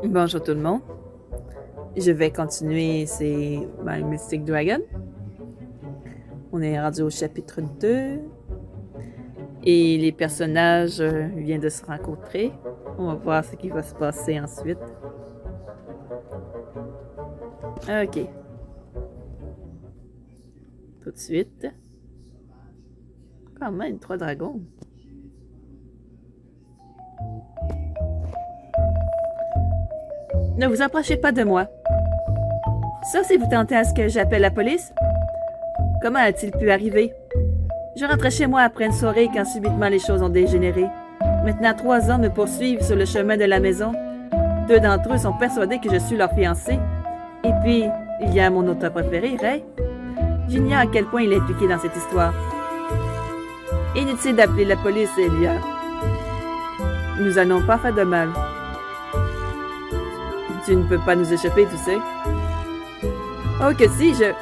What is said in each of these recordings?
Bonjour tout le monde. Je vais continuer, c'est My Mystic Dragon. On est rendu au chapitre 2. Et les personnages viennent de se rencontrer. On va voir ce qui va se passer ensuite. Ok. Tout de suite. Quand même, 3 dragons. Ne vous approchez pas de moi. Sauf si vous tentez à ce que j'appelle la police. Comment a-t-il pu arriver? Je rentrais chez moi après une soirée quand subitement les choses ont dégénéré. Maintenant, 3 hommes me poursuivent sur le chemin de la maison. 2 d'entre eux sont persuadés que je suis leur fiancé. Et puis, il y a mon auteur préféré, Ray. J'ignore à quel point il est impliqué dans cette histoire. Inutile d'appeler la police, Elia. Nous n'allons pas faire de mal. Tu ne peux pas nous échapper, tu sais. Oh que si, je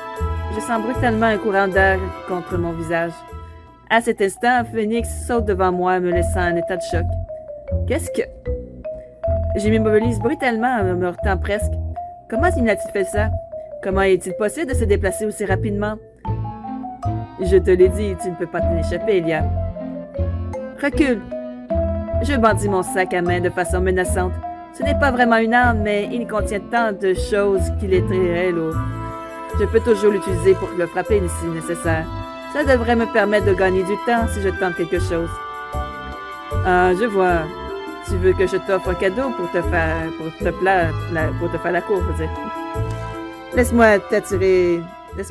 sens brutalement un courant d'air contre mon visage. À cet instant, Phoenix saute devant moi, me laissant en état de choc. Qu'est-ce que... Je m'immobilise brutalement en me heurtant presque. Comment a-t-il fait ça? Comment est-il possible de se déplacer aussi rapidement? Je te l'ai dit, tu ne peux pas t'en échapper, Elia. Recule. Je bandis mon sac à main de façon menaçante. Ce n'est pas vraiment une arme, mais il contient tant de choses qu'il est très lourd. Je peux toujours l'utiliser pour le frapper si nécessaire. Ça devrait me permettre de gagner du temps si je tente quelque chose. Ah, je vois. Tu veux que je t'offre un cadeau pour te faire la cour, je veux dire. Laisse-moi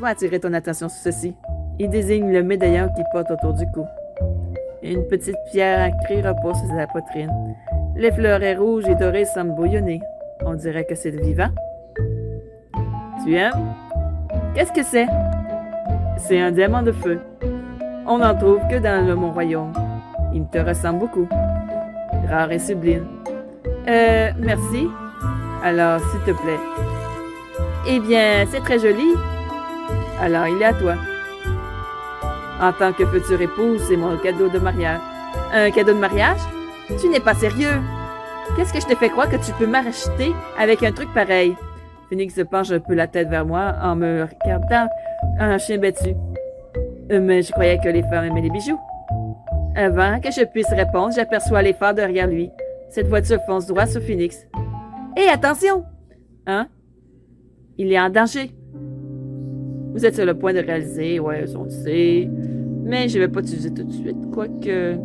attirer ton attention sur ceci. Il désigne le médaillon qu'il porte autour du cou. Une petite pierre ancrée repose sur sa poitrine. Les fleurets rouges et dorés semblent bouillonner. On dirait que c'est vivant. Tu aimes? Qu'est-ce que c'est? C'est un diamant de feu. On n'en trouve que dans mon royaume. Il te ressemble beaucoup. Rare et sublime. Merci. Alors, s'il te plaît. Eh bien, c'est très joli. Alors, il est à toi. En tant que future épouse, c'est mon cadeau de mariage. Un cadeau de mariage? Tu n'es pas sérieux. Qu'est-ce que je te fais croire que tu peux m'acheter avec un truc pareil? Phoenix se penche un peu la tête vers moi en me regardant un chien battu. Mais je croyais que les femmes aimaient les bijoux. Avant que je puisse répondre, j'aperçois les phares derrière lui. Cette voiture fonce droit sur Phoenix. Hé, attention! Hein? Il est en danger. Vous êtes sur le point de réaliser, ouais, on le sait. Mais je vais pas t'utiliser tout de suite, quoique...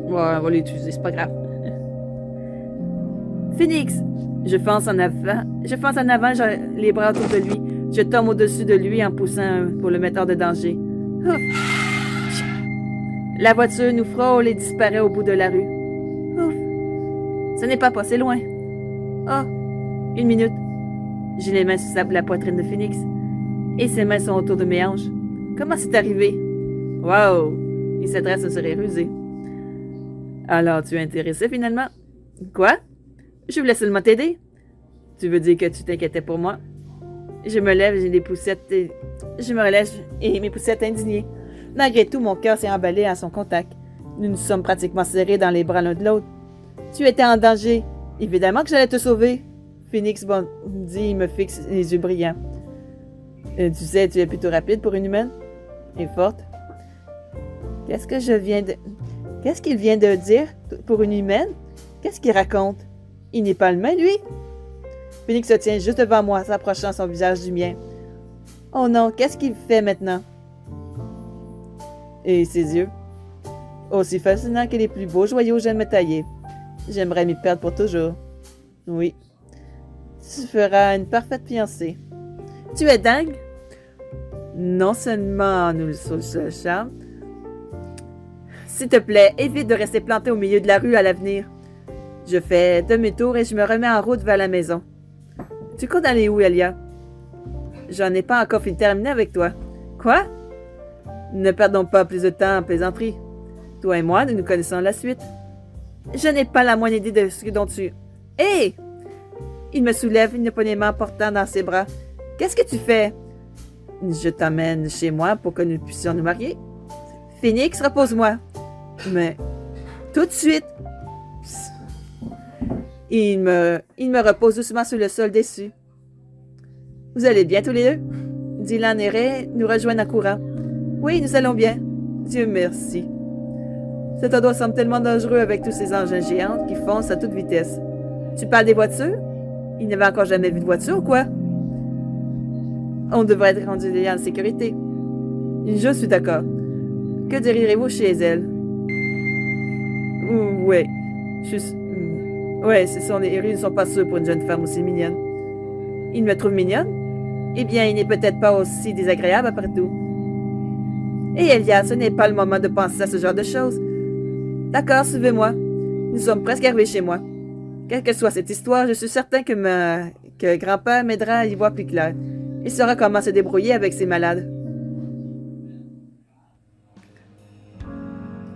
Ouais, on va l'utiliser, c'est pas grave. Phoenix! Je fonce en avant, j'ai les bras autour de lui. Je tombe au-dessus de lui en poussant pour le mettre hors de danger. Ouf. La voiture nous frôle et disparaît au bout de la rue. Ouf. Ce n'est pas passé loin. Oh, 1 minute. J'ai les mains sur la poitrine de Phoenix. Et ses mains sont autour de mes hanches. Comment c'est arrivé? Wow! Il s'adresse au sourire rusé. Alors, tu es intéressé finalement? Quoi? Je voulais seulement t'aider. Tu veux dire que tu t'inquiétais pour moi? Je me lève, j'ai les poucettes et... Je me relève et mes poucettes indignées. Malgré tout, mon cœur s'est emballé à son contact. Nous nous sommes pratiquement serrés dans les bras l'un de l'autre. Tu étais en danger. Évidemment que j'allais te sauver. Phoenix bondit, me fixe les yeux brillants. Tu sais, tu es plutôt rapide pour une humaine. Et forte. Qu'est-ce qu'il vient de dire pour une humaine? Qu'est-ce qu'il raconte? Il n'est pas le même, lui? Phoenix se tient juste devant moi, s'approchant son visage du mien. Oh non, qu'est-ce qu'il fait maintenant? Et ses yeux? Aussi fascinants que les plus beaux joyaux jamais taillés. J'aimerais m'y perdre pour toujours. Oui. Tu feras une parfaite fiancée. Tu es dingue? Non seulement nous le charme. S'il te plaît, évite de rester planté au milieu de la rue à l'avenir. Je fais demi-tour et je me remets en route vers la maison. Tu comptes aller où, Elia? J'en ai pas encore fini de terminer avec toi. Quoi? Ne perdons pas plus de temps en plaisanterie. Toi et moi, nous connaissons la suite. Je n'ai pas la moindre idée de ce dont tu... Hé! Il me soulève inopportunément portant dans ses bras. Qu'est-ce que tu fais? Je t'emmène chez moi pour que nous puissions nous marier. Phoenix, repose-moi. Mais, tout de suite. Il me repose doucement sur le sol déçu. Vous allez bien tous les deux? Dylan et Ray nous rejoignent en courant. Oui, nous allons bien. Dieu merci. Cet endroit semble tellement dangereux avec tous ces engins géants qui foncent à toute vitesse. Tu parles des voitures? Il n'avait encore jamais vu de voiture ou quoi? On devrait être rendu en sécurité. Je suis d'accord. Que diriez-vous chez elle? Ouais. Ouais, les rues ne sont pas sûres pour une jeune femme aussi mignonne. Il me trouve mignonne? Eh bien, il n'est peut-être pas aussi désagréable après tout. Et Elia, ce n'est pas le moment de penser à ce genre de choses. D'accord, suivez-moi. Nous sommes presque arrivés chez moi. Quelle que soit cette histoire, je suis certain que grand-père m'aidera à y voir plus clair. Il saura comment se débrouiller avec ses malades.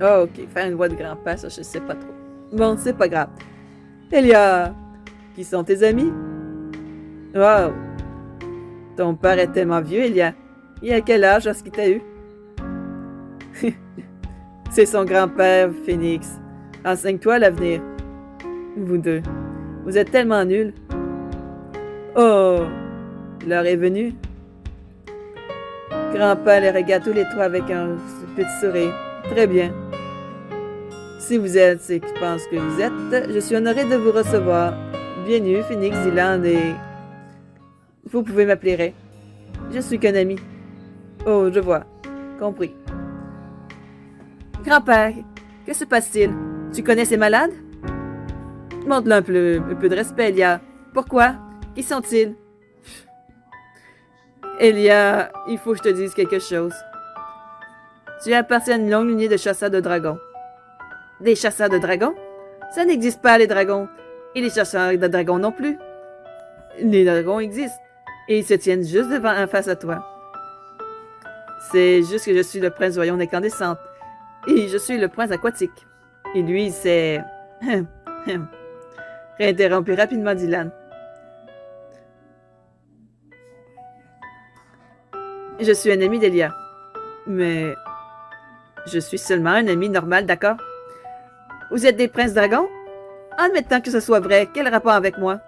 Oh, ok, faire une voix de grand-père, ça, je sais pas trop. Bon, c'est pas grave. Elia, qui sont tes amis? Wow. Ton père est tellement vieux, Elia. Il a quel âge lorsqu'il t'a eu? C'est son grand-père, Phoenix. Enseigne-toi l'avenir. Vous deux. Vous êtes tellement nuls. Oh, l'heure est venue. Grand-père les regarde tous les trois avec un petit sourire. Très bien. Si vous êtes ce qui pense que vous êtes, je suis honoré de vous recevoir. Bienvenue, Phoenix, Dylan et... Vous pouvez m'appeler Ray. Je suis qu'un ami. Oh, je vois. Compris. Grand-père, que se passe-t-il? Tu connais ces malades? Montre-leur un peu de respect, Elia. Pourquoi? Qui sont-ils? Elia, il faut que je te dise quelque chose. Tu appartiens à une longue lignée de chasseurs de dragons. Des chasseurs de dragons? Ça n'existe pas, les dragons. Et les chasseurs de dragons non plus. Les dragons existent. Et ils se tiennent juste en face à toi. C'est juste que je suis le prince du royaume incandescent. Et je suis le prince aquatique. Et lui, c'est... Réinterrompu rapidement Dylan. Je suis un ami d'Elia. Mais... je suis seulement un ami normal, d'accord? Vous êtes des princes dragons? Admettant que ce soit vrai, quel rapport avec moi?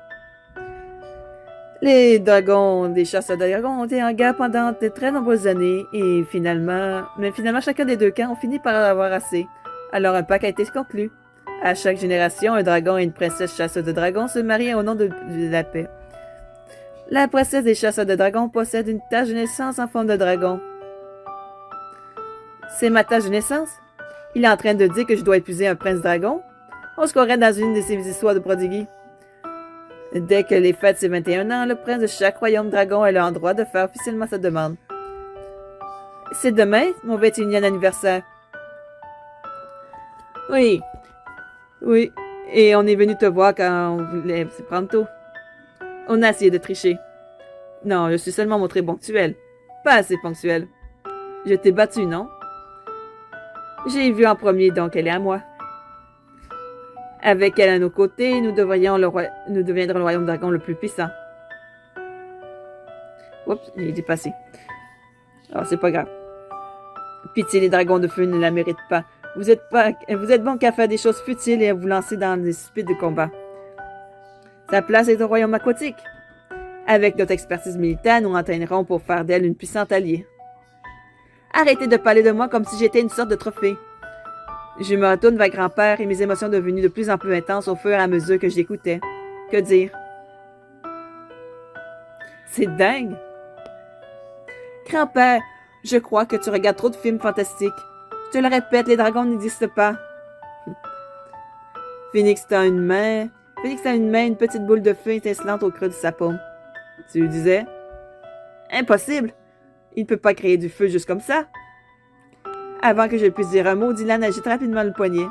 Les dragons des chasseurs de dragons ont été en guerre pendant de très nombreuses années et finalement chacun des deux camps ont fini par en avoir assez. Alors un pacte a été conclu. À chaque génération, un dragon et une princesse chasseuse de dragons se marient au nom de la paix. La princesse des chasseurs de dragons possède une tache de naissance en forme de dragon. C'est ma tache de naissance? Il est en train de dire que je dois épouser un prince dragon? On se croirait dans une de ces histoires de prodigues. Dès que les fêtes ses 21 ans, le prince de chaque royaume dragon a le droit de faire officiellement sa demande. C'est demain, mon 21e anniversaire. Oui. Oui. Et on est venu te voir quand on voulait se prendre tôt. On a essayé de tricher. Non, je suis seulement montré ponctuel. Pas assez ponctuel. Je t'ai battu, non? J'ai vu en premier, donc elle est à moi. Avec elle à nos côtés, nous deviendrons le royaume dragon le plus puissant. Oups, il est dépassé. Alors, c'est pas grave. Pitié, les dragons de feu ne la méritent pas. Vous êtes bon qu'à faire des choses futiles et à vous lancer dans des stupides de combat. Sa place est au royaume aquatique. Avec notre expertise militaire, nous entraînerons pour faire d'elle une puissante alliée. Arrêtez de parler de moi comme si j'étais une sorte de trophée. Je me retourne vers grand-père et mes émotions devenues de plus en plus intenses au fur et à mesure que je l'écoutais. Que dire? C'est dingue! Grand-père, je crois que tu regardes trop de films fantastiques. Je te le répète, les dragons n'existent pas. Phoenix a une main, une petite boule de feu étincelante au creux de sa paume. Tu disais? Impossible! Il ne peut pas créer du feu juste comme ça. Avant que je puisse dire un mot, Dylan agite rapidement le poignet,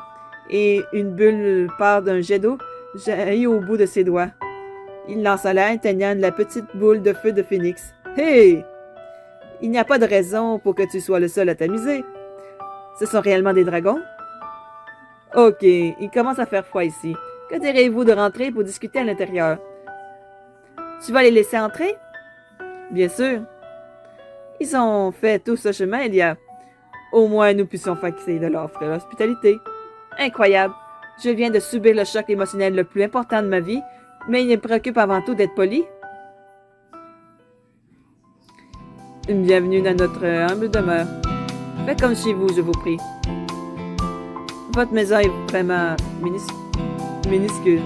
et une bulle part d'un jet d'eau jaillit au bout de ses doigts. Il lança l'air, atteignant la petite boule de feu de Phoenix. Hey! Il n'y a pas de raison pour que tu sois le seul à t'amuser. Ce sont réellement des dragons? Ok, il commence à faire froid ici. Que direz-vous de rentrer pour discuter à l'intérieur? Tu vas les laisser entrer? Bien sûr. Ils ont fait tout ce chemin il y a... Au moins, nous puissions fixer de leur offrir l'hospitalité. Incroyable. Je viens de subir le choc émotionnel le plus important de ma vie, mais il me préoccupe avant tout d'être poli. Bienvenue dans notre humble demeure. Faites comme chez vous, je vous prie. Votre maison est vraiment minuscule.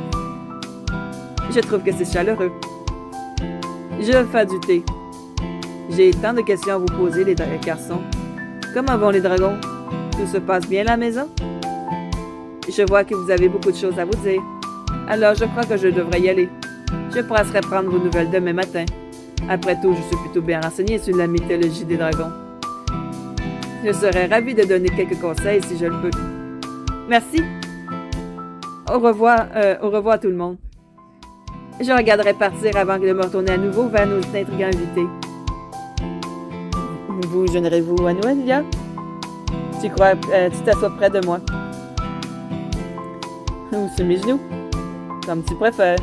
Je trouve que c'est chaleureux. Je vais faire du thé. J'ai tant de questions à vous poser, les garçons. Comment vont les dragons? Tout se passe bien à la maison? Je vois que vous avez beaucoup de choses à vous dire. Alors, je crois que je devrais y aller. Je passerai prendre vos nouvelles demain matin. Après tout, je suis plutôt bien renseigné sur la mythologie des dragons. Je serais ravi de donner quelques conseils si je le peux. Merci. Au revoir tout le monde. Je regarderai partir avant de me retourner à nouveau vers nos intrigants invités. Vous gênerez-vous à nous, Elia? Tu t'assois près de moi. Ou sur mes genoux? Comme tu préfères.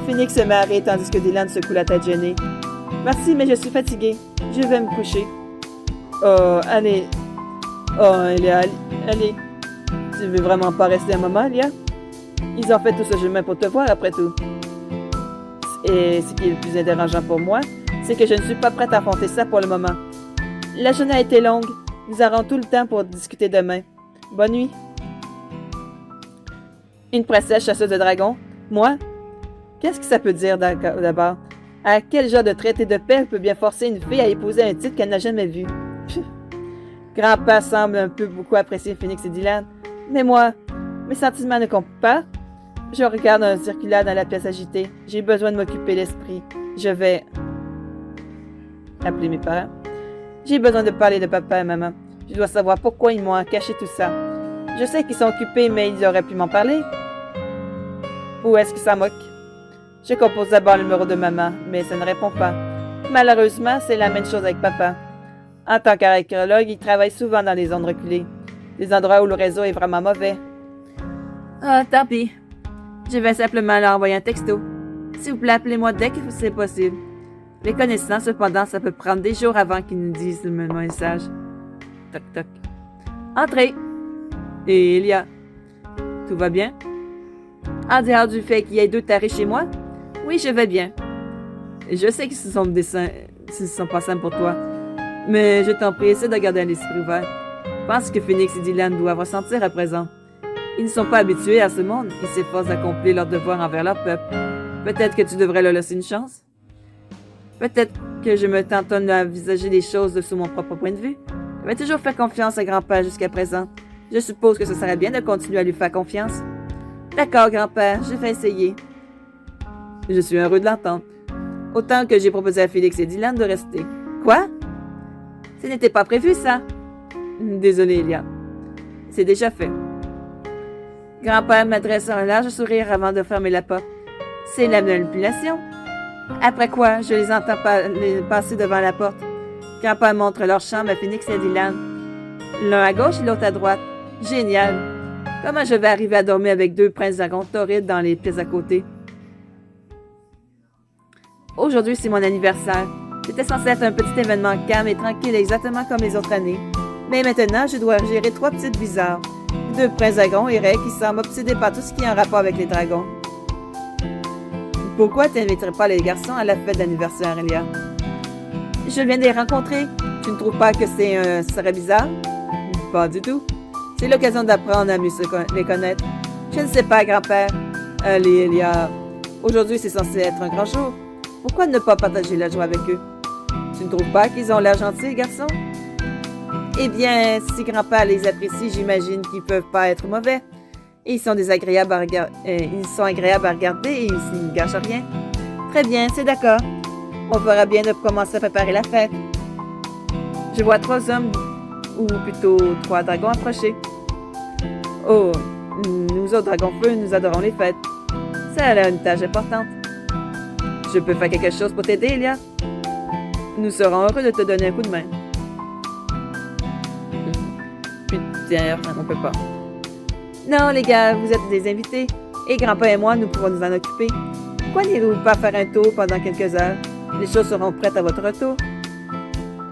Phoenix se met à rire tandis que Dylan secoue la tête gênée. Merci, mais je suis fatiguée. Je vais me coucher. Oh, allez. Oh, Elia, allez. Tu veux vraiment pas rester un moment, Elia? Ils ont fait tout ce chemin pour te voir, après tout. Et ce qui est le plus dérangeant pour moi, c'est que je ne suis pas prête à affronter ça pour le moment. La journée a été longue. Nous aurons tout le temps pour discuter demain. Bonne nuit. Une princesse chasseuse de dragons? Moi? Qu'est-ce que ça peut dire d'abord? À quel genre de traité de paix peut bien forcer une fille à épouser un titre qu'elle n'a jamais vu? Grand-père semble un peu beaucoup apprécier Phoenix et Dylan. Mais moi, mes sentiments ne comptent pas. Je regarde un circulaire dans la pièce agitée. J'ai besoin de m'occuper l'esprit. Je vais appeler mes parents. J'ai besoin de parler de papa et maman. Je dois savoir pourquoi ils m'ont caché tout ça. Je sais qu'ils sont occupés, mais ils auraient pu m'en parler. Ou est-ce que ça moque? Je compose d'abord le numéro de maman, mais ça ne répond pas. Malheureusement, c'est la même chose avec papa. En tant qu'archéologue, il travaille souvent dans les zones reculées. Des endroits où le réseau est vraiment mauvais. Ah, tant pis. Je vais simplement leur envoyer un texto. S'il vous plaît, appelez-moi dès que c'est possible. Les connaissants, cependant, ça peut prendre des jours avant qu'ils nous disent le message. Toc, toc. Entrez. Et Elia. Tout va bien? En dehors du fait qu'il y ait 2 tarés chez moi? Oui, je vais bien. Je sais que ce sont pas simples pour toi. Mais je t'en prie, essaie de garder un esprit ouvert. Pense que Phoenix et Dylan doivent ressentir à présent. Ils ne sont pas habitués à ce monde. Ils s'efforcent d'accomplir leurs devoirs envers leur peuple. Peut-être que tu devrais leur laisser une chance? Peut-être que je me tentonne d'envisager les choses sous mon propre point de vue. J'avais toujours fait confiance à grand-père jusqu'à présent. Je suppose que ce serait bien de continuer à lui faire confiance. D'accord, grand-père, je vais essayer. Je suis heureux de l'entendre. Autant que j'ai proposé à Félix et Dylan de rester. Quoi? Ce n'était pas prévu, ça? Désolé, Elia. C'est déjà fait. Grand-père m'adresse un large sourire avant de fermer la porte. C'est la manipulation. Après quoi, je les entends passer devant la porte. Grand-père montre leur chambre à Phoenix et Dylan. L'un à gauche et l'autre à droite. Génial. Comment je vais arriver à dormir avec 2 princes dragons torrides dans les pièces à côté? Aujourd'hui, c'est mon anniversaire. C'était censé être un petit événement calme et tranquille exactement comme les autres années. Mais maintenant, je dois gérer 3 petites bizarres. 2 princes dragons et Ray qui semblent obsédés par tout ce qui est en rapport avec les dragons. Pourquoi t'inviterais pas les garçons à la fête d'anniversaire, Elia? Je viens de les rencontrer. Tu ne trouves pas que ce serait bizarre? Pas du tout. C'est l'occasion d'apprendre à mieux les connaître. Je ne sais pas, grand-père. Allez, Elia. Aujourd'hui, c'est censé être un grand jour. Pourquoi ne pas partager la joie avec eux? Tu ne trouves pas qu'ils ont l'air gentils, les garçons? Eh bien, si grand-père les apprécie, j'imagine qu'ils ne peuvent pas être mauvais. Et ils sont agréables à regarder et ils ne gâchent rien. Très bien, c'est d'accord. On fera bien de commencer à préparer la fête. Je vois 3 hommes, ou plutôt 3 dragons approcher. Oh, nous autres dragons-feu, nous adorons les fêtes. Ça a l'air une tâche importante. Je peux faire quelque chose pour t'aider, Elia? Nous serons heureux de te donner un coup de main. Putain, on peut pas. Non, les gars, vous êtes des invités. Et grand-père et moi, nous pouvons nous en occuper. Pourquoi n'irez-vous pas faire un tour pendant quelques heures? Les choses seront prêtes à votre retour.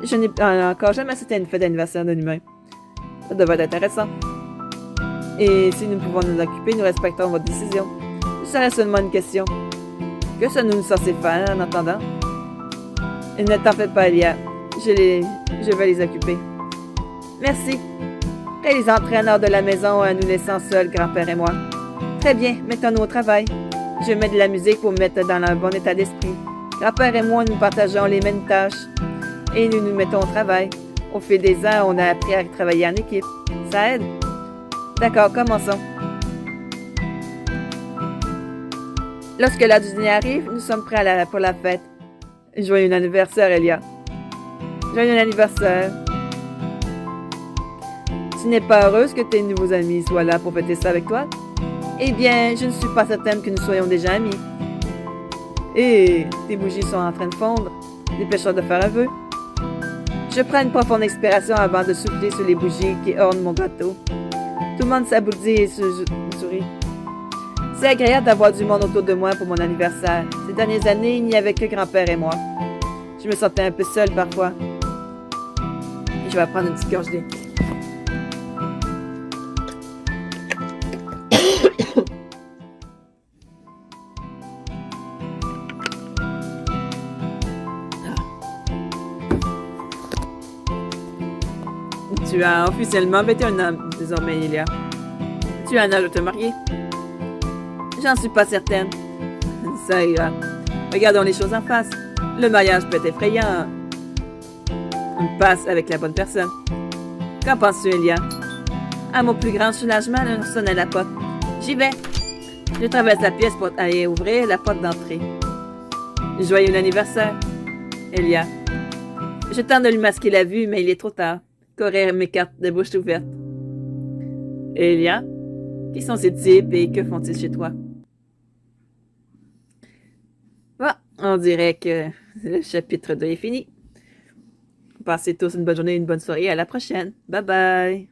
Je n'ai encore jamais assisté à une fête d'anniversaire d'un humain. Ça devrait être intéressant. Et si nous pouvons nous occuper, nous respectons votre décision. Ce serait seulement une question. Que sommes-nous censés faire en attendant? Et ne t'en fais pas, Elia. Je vais les occuper. Merci. Et les entraîneurs de la maison nous laissant seuls, grand-père et moi. Très bien, mettons-nous au travail. Je mets de la musique pour me mettre dans un bon état d'esprit. Grand-père et moi, nous partageons les mêmes tâches. Et nous nous mettons au travail. Au fil des ans, on a appris à travailler en équipe. Ça aide? D'accord, commençons. Lorsque l'heure du dîner arrive, nous sommes prêts pour la fête. Joyeux anniversaire, Elia. Joyeux anniversaire. Tu n'es pas heureuse que tes nouveaux amis soient là pour fêter ça avec toi? Eh bien, je ne suis pas certaine que nous soyons déjà amis. Et tes bougies sont en train de fondre. Dépêche-toi de faire un vœu. Je prends une profonde expiration avant de souffler sur les bougies qui ornent mon gâteau. Tout le monde s'aboutit et se sourit. C'est agréable d'avoir du monde autour de moi pour mon anniversaire. Ces dernières années, il n'y avait que grand-père et moi. Je me sentais un peu seule parfois. Je vais prendre une petite gorge d'eau. Tu as officiellement 21 ans, désormais, Elia. Tu as un âge de te marier? J'en suis pas certaine. Ça ira. Regardons les choses en face. Le mariage peut être effrayant. On passe avec la bonne personne. Qu'en penses-tu, Elia? À mon plus grand soulagement, on sonne à la porte. J'y vais. Je traverse la pièce pour aller ouvrir la porte d'entrée. Joyeux anniversaire, Elia. Je tente de lui masquer la vue, mais il est trop tard. Courir mes cartes de bouche ouverte. Elia, qui sont ces types et que font-ils chez toi? Bon, on dirait que le chapitre 2 est fini. Passez tous une bonne journée, une bonne soirée. À la prochaine. Bye bye.